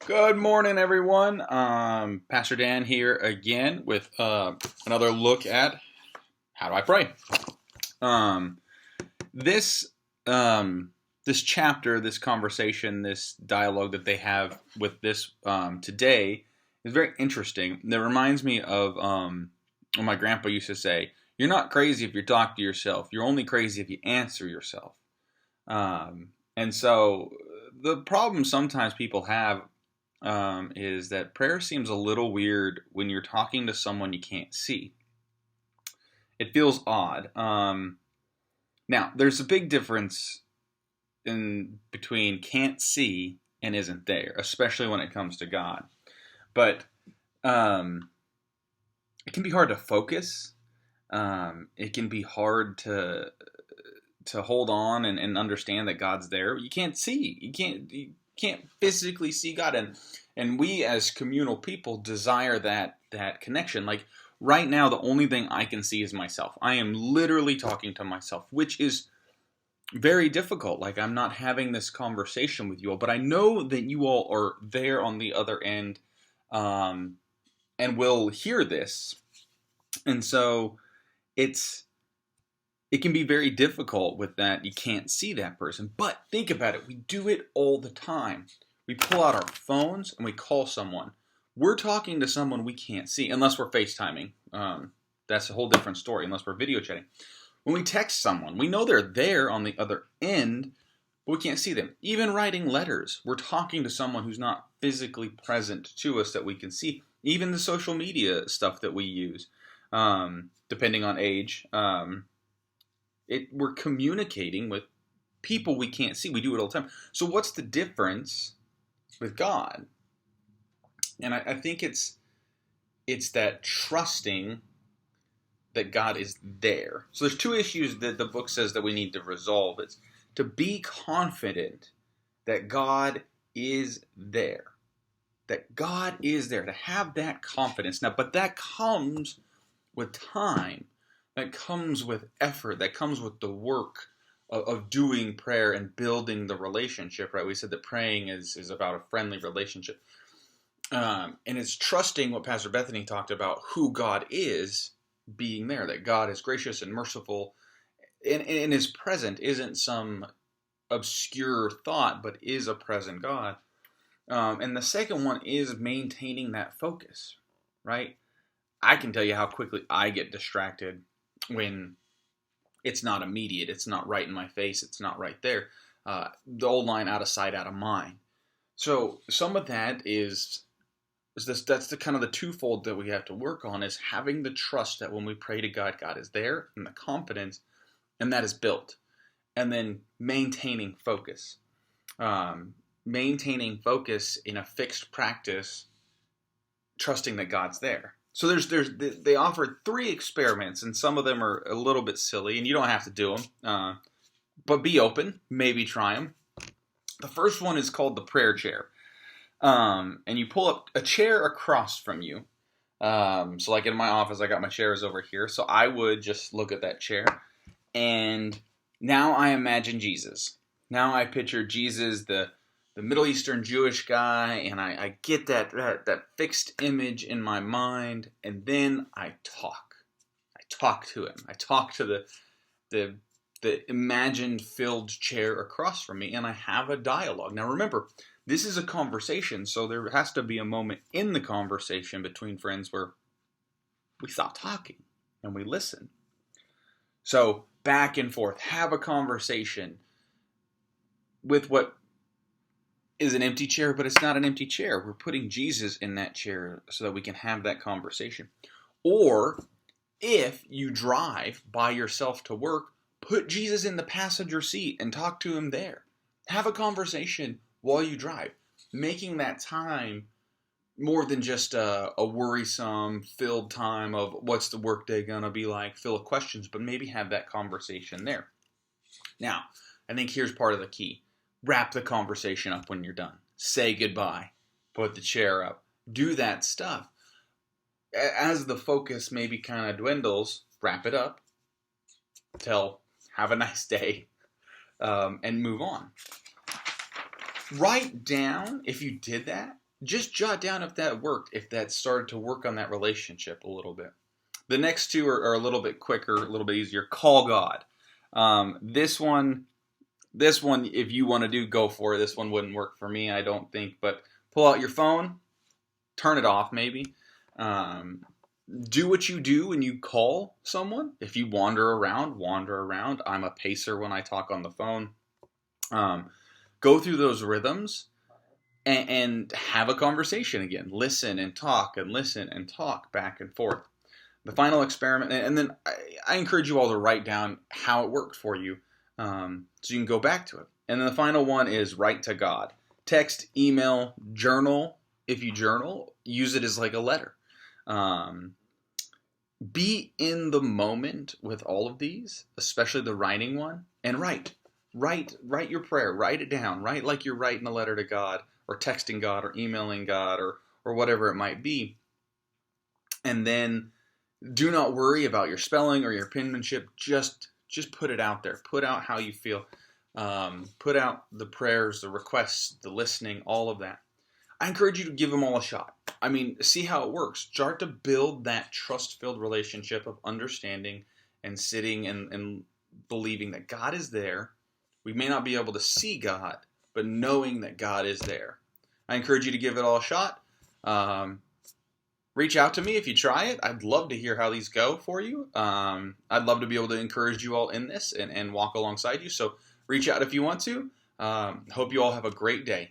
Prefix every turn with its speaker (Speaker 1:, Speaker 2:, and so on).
Speaker 1: Good morning, everyone. Pastor Dan here again with another look at how do I pray. Um, this this chapter, this conversation, this dialogue that they have with this today is very interesting. That reminds me of what my grandpa used to say: "You're not crazy if you talk to yourself. You're only crazy if you answer yourself." And so the problem sometimes people have is that prayer seems a little weird when you're talking to someone you can't see. It feels odd. Now, there's a big difference in between can't see and isn't there, especially when it comes to God. But it can be hard to focus. It can be hard to hold on and understand that God's there. You can't see. You can't physically see God, and we as communal people desire that connection. Like right now, the only thing I can see is myself. I am literally talking to myself, which is very difficult. Like I'm not having this conversation with you all, but I know that you all are there on the other end, and will hear this, and so it can be very difficult with that. You can't see that person. But think about it. We do it all the time. We pull out our phones and we call someone. We're talking to someone we can't see, unless we're FaceTiming. That's a whole different story, unless we're video chatting. When we text someone, we know they're there on the other end, but we can't see them. Even writing letters, we're talking to someone who's not physically present to us that we can see. Even the social media stuff that we use, depending on age, we're communicating with people we can't see. We do it all the time. So what's the difference with God? And I think it's that trusting that God is there. So there's two issues that the book says that we need to resolve. It's to be confident that God is there. That God is there. To have that confidence. Now, but that comes with time. That comes with effort. That comes with the work of doing prayer and building the relationship, right? We said that praying is about a friendly relationship. And it's trusting what Pastor Bethany talked about, who God is being there, that God is gracious and merciful and is present, isn't some obscure thought, but is a present God. And the second one is maintaining that focus, right? I can tell you how quickly I get distracted when it's not immediate, it's not right in my face, it's not right there. The old line, out of sight, out of mind. So some of that is this. That's the kind of the twofold that we have to work on, is having the trust that when we pray to God, God is there, and the confidence, and that is built. And then maintaining focus. Maintaining focus in a fixed practice, trusting that God's there. So they offered 3 experiments, and some of them are a little bit silly, and you don't have to do them, but be open, maybe try them. The first one is called the prayer chair, and you pull up a chair across from you. So like in my office, I got my chairs over here, so I would just look at that chair, and now I imagine Jesus. Now I picture Jesus, the Middle Eastern Jewish guy, and I get that fixed image in my mind, and then I talk. I talk to him. I talk to the imagined filled chair across from me, and I have a dialogue. Now remember, this is a conversation, so there has to be a moment in the conversation between friends where we stop talking and we listen. So back and forth, have a conversation with what is an empty chair, but it's not an empty chair. We're putting Jesus in that chair so that we can have that conversation. Or if you drive by yourself to work, put Jesus in the passenger seat and talk to him there. Have a conversation while you drive, making that time more than just a worrisome, filled time of what's the workday going to be like, full of questions, but maybe have that conversation there. Now, I think here's part of the key. Wrap the conversation up when you're done. Say goodbye. Put the chair up. Do that stuff. As the focus maybe kind of dwindles, wrap it up. Have a nice day, and move on. Write down, if you did that, just jot down if that worked, if that started to work on that relationship a little bit. The next two are a little bit quicker, a little bit easier. Call God. This one, if you want to do, go for it. This one wouldn't work for me, I don't think. But pull out your phone, turn it off, maybe. Do what you do when you call someone. If you wander around, wander around. I'm a pacer when I talk on the phone. Go through those rhythms and have a conversation again. Listen and talk and listen and talk back and forth. The final experiment, and then I encourage you all to write down how it worked for you, so you can go back to it. And then the final one is write to God. Text, email, journal. If you journal, use it as like a letter. Be in the moment with all of these, especially the writing one, and write your prayer. Write it down. Write like you're writing a letter to God, or texting God, or emailing God, or whatever it might be. And then do not worry about your spelling or your penmanship. Just put it out there. Put out how you feel. Put out the prayers, the requests, the listening, all of that. I encourage you to give them all a shot. I mean, see how it works. Start to build that trust-filled relationship of understanding and sitting and believing that God is there. We may not be able to see God, but knowing that God is there. I encourage you to give it all a shot. Reach out to me if you try it. I'd love to hear how these go for you. I'd love to be able to encourage you all in this and walk alongside you. So reach out if you want to. Hope you all have a great day.